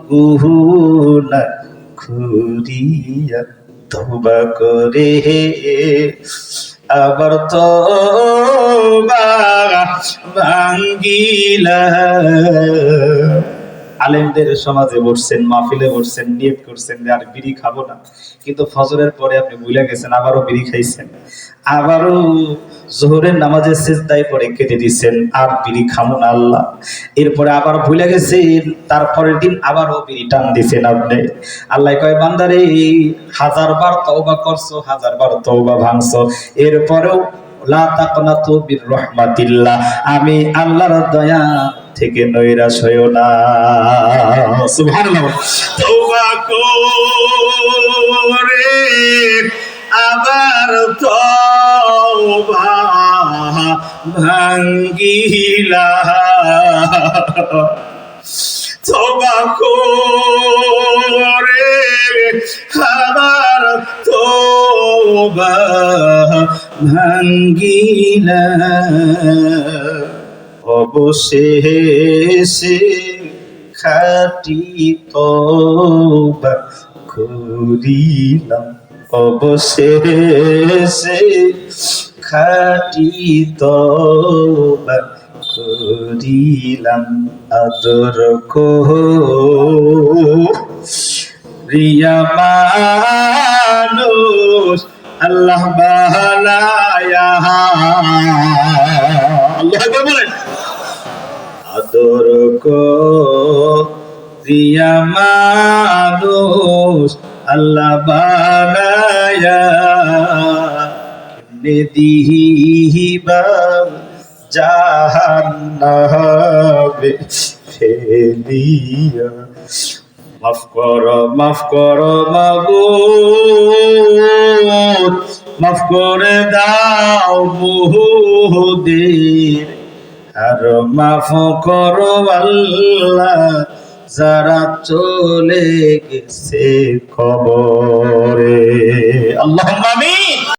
গুনা খুরিয়া তওবা করে আবার তওবা ভাঙ্গিলা। আলেমদের সমাজে বসছেন, মাহফিলে বসছেন, নিয়ত করছেন যে আর বিড়ি খাবো না, কিন্তু ফজরের পরে আপনি ভুলে গেছেন, আবারও বিড়ি খাইছেন, আবারও জোহরের নামাজের সিজদায় পরে কেটে দিচ্ছেন, আর বিড়ি খাবো না আল্লাহ। এরপরে আবার ভুলে গেছেন, তারপরের দিন আবারও বিড়ি টান দিছেন আপনি। আল্লাহ কয় বান্দারে, 1000 বার তওবা করছো, 1000 বার তওবা ভাঙছো, এরপরেও লা তাকনাতু বির রাহমাতিল্লাহ, আমি আল্লাহর দয়া থেকে নৈরাশ হইও না। সুবহানাল্লাহ। তওবা করে আবার তওবা ভাঙ্গিলা, তওবা করে আবার তওবা ভাঙ্গিলা, অবশেষে খাঁটি তওবা করিলাম, অবশেষে খাঁটি তওবা করিলাম, আদর করিয়া মানুষ আল্লাহ বানায়া। আল্লাহু আকবার বলেন। আদর করিয়া মানুষ আল্লাহ বানায়া, কেমনে দিবা জাহান্নামে ফেলিয়া। মাফ করো মাবুদ, মাফ করে দাও বহুদের, আর মাফ করো আল্লাহ যারা চলে গেছে কবরে। আল্লাহুম্মা আমিন।